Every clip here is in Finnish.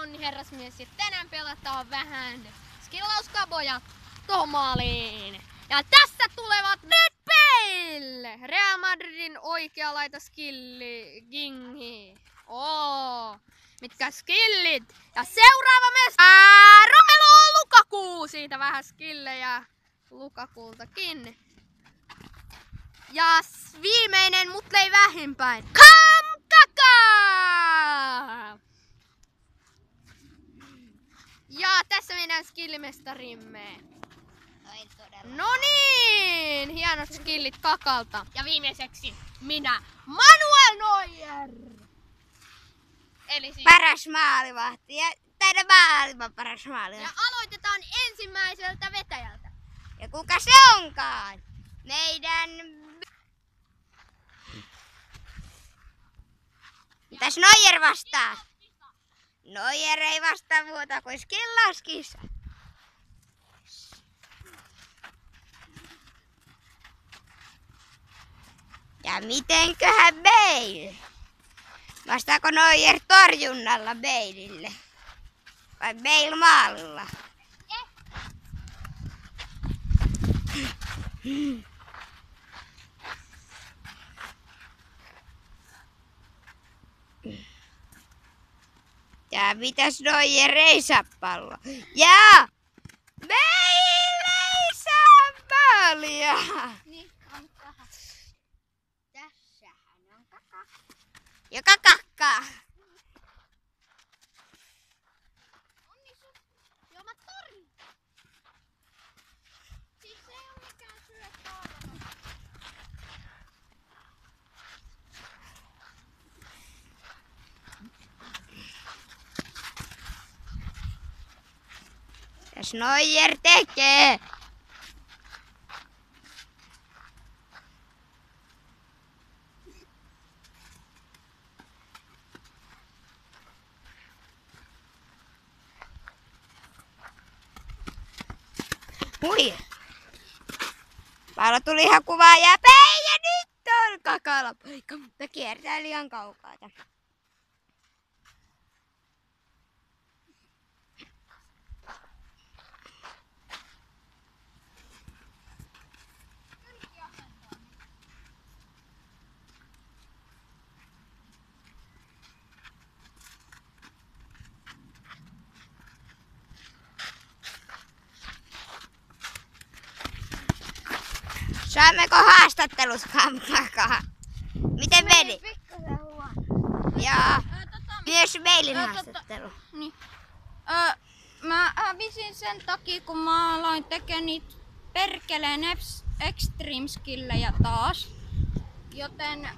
Onni herrasmies ja tänään pelataan vähän skillauskaboja Tomaliin. Ja tässä tulevat Red Bale! Real Madridin oikea laita skilli Gingi. Mitkä skillit! Ja seuraava mies Romelu Lukaku! Siitä vähän skillejä Lukakultakin. Ja viimeinen, mut ei vähimpäin. Kaka! Ja tässä meidän skillimestarimme. No niin, hienot skillit Kakalta. Ja viimeiseksi minä, Manuel Neuer. Eli siis paras maalivahti ja teidän maailman paras maalivahti. Ja aloitetaan ensimmäiseltä vetäjältä. Ja kuka se onkaan? Meidän... Mitäs Neuer vastaa? Neuer ei vastaa muuta kuin skillauskissa. Ja mitenköhän Bale? Vastaako Neuer torjunnalla Baleille? Vai Bale maalilla? Ja mitäs Neuer ei saa palloa? Ja Bale ei saa maalia! Niin on kaha. Tässähän on kaka. Joka kakkaa. Onnistu. Joo, mä torjun. Siis se ei ole mikään syöttöalue. Jos Neuer tekee. Hui. Pallo tuli ihan kuvaa ja Bale ja nyt on Kakala paikka, mutta kiertää liian kaukaa. Saammeko haastattelussa Kakaa? Miten meni? Ja myös Balein haastattelu. Niin. Mä hävisin sen takia, kun mä aloin tekemään niitä perkeleen extreme skillejä taas. Joten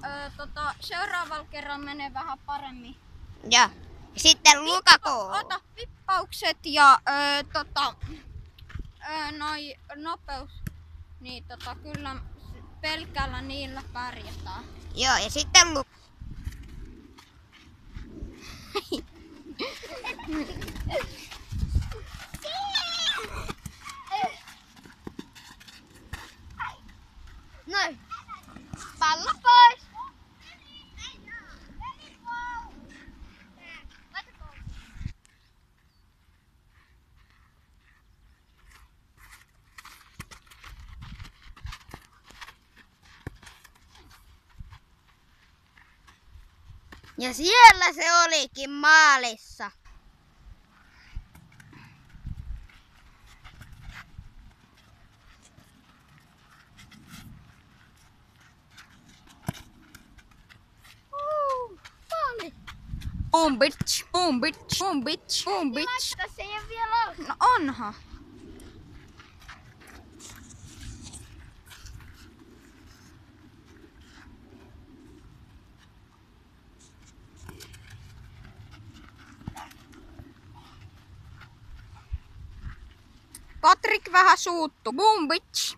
seuraavalla kerralla menee vähän paremmin. Ja sitten Lukaku. Ota vippaukset ja noi nopeus. Niin kyllä pelkällä niillä pärjätään. Joo, ja sitten Noin. Pallo pois. ja siellä se olikin maalissa. Maali. Boom bitch, boom bitch, boom bitch, boom bitch. Tässä ei ole vielä ollut. No onhan. Patrik vähän suuttu. Boom bitch.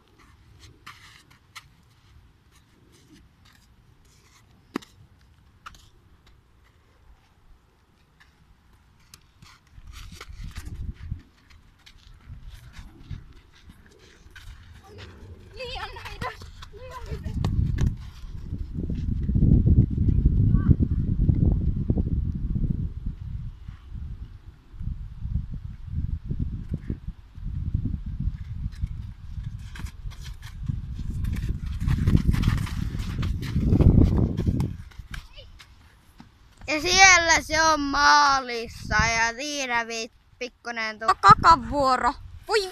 Liian hidas. Siellä se on maalissa ja siinä pikkunen Kakan vuoro. Voi.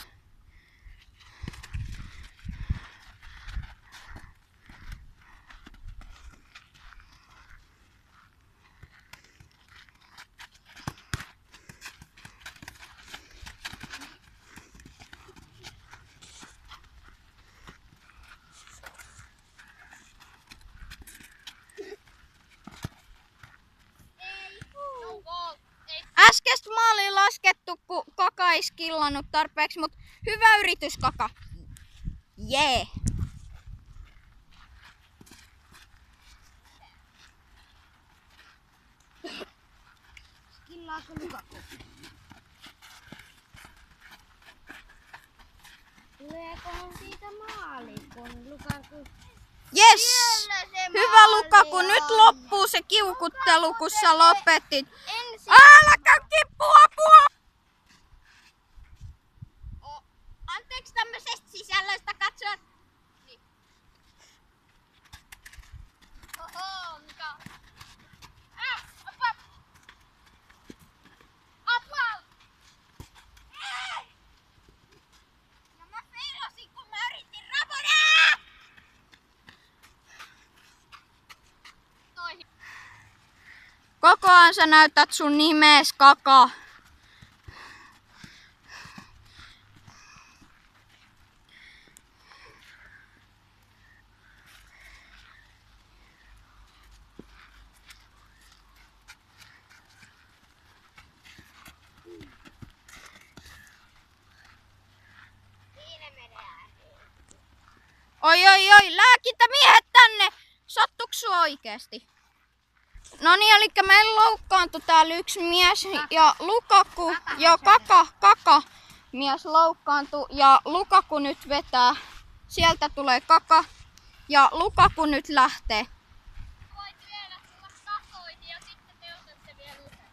Äskeistä maaliin laskettu, kun Kaka ei skillannut tarpeeksi, mutta hyvä yritys, Kaka. Jee. Skillaako Lukaku? Tuleekohan siitä maali, kun Lukaku... Yes! Se Hyvä maali Lukaku, on. nyt loppuu se kiukuttelu, kun sä lopetit. Ensin Älä kippua! Anteeksi tämmöisestä sisällöstä katsoa. Oho, mikä? Apua! Apua! No mä feilasin, kun mä yritin rapoda! Toihin. Kokohan sä näytät sun nimees, Kaka. Oi, lääkintämiehet tänne! Sattuks sua oikeesti? No niin, eli meillä loukkaantui täällä yksi mies ja Lukaku ja Kaka mies loukkaantui ja Lukaku nyt vetää. Sieltä tulee Kaka ja Lukaku nyt lähtee. Voit vielä tulla tasoihin ja sitten te otatte vielä yhden.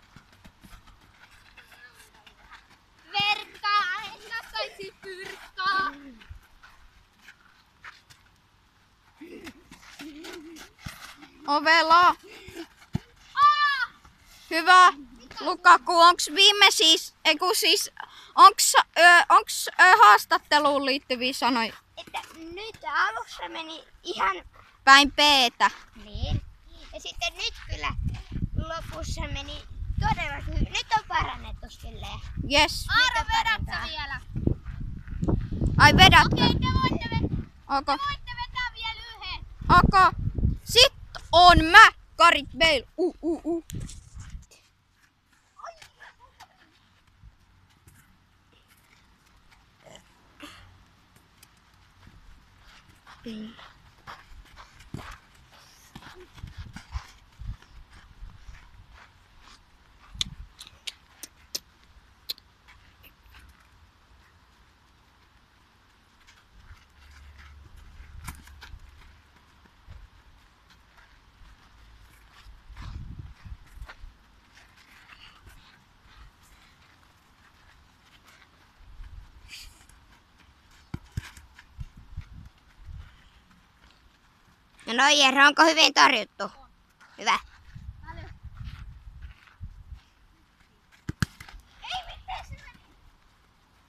Verkkaa, en mä saisi pyrkkaa. Ovela. Hyvä. Lukaku, onks onks haastatteluun liittyviä sanoja? että nyt alussa meni ihan Päin P-tä. niin. Ja sitten nyt kyllä lopussa meni todella hyvin. Nyt on parannettu silleen. Yes. Aaro, vedät sä vielä? Ai vedät. Okei, Okay. voitte vetää vielä yhden. Okay. Sit on mä, Gareth Bale. No Jere, onko hyvin torjuttu? Hyvä. Ei mitään se meni.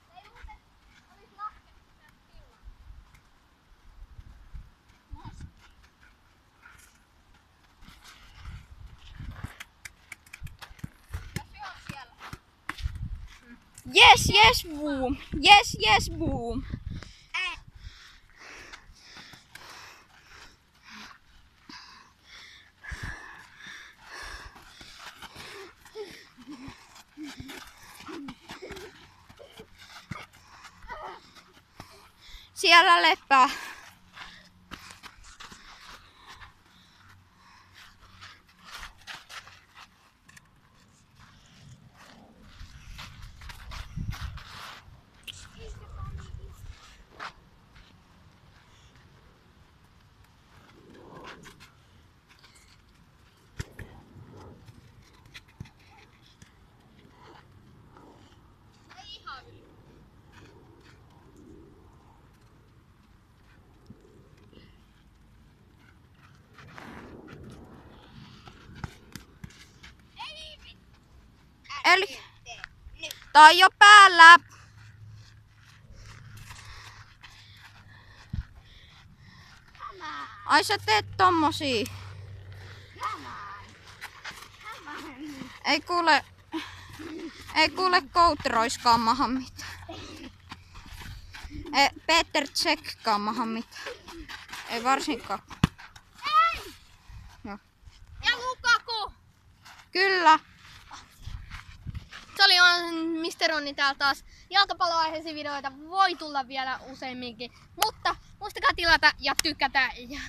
Se ei muuten olis laskettu sen sillan. Ja se on siellä. Yes, boom. Yes, boom. Siellä lepää. Peli. Tää on jo päällä. Ai sä teet tommosia. Ei kuule koutroiskaamahan mitään. Peter tsekkaamahan mitään. Ei varsinkaan. Joo. Ja Lukaku! Kyllä. Se oli Mr. Onni täällä taas. Jalkapalloaiheisia videoita voi tulla vielä useamminkin. Mutta muistakaa tilata ja tykätä ja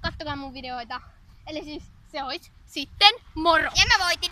kattokaa mun videoita. Eli siis se olisi sitten moro! Ja mä voitin.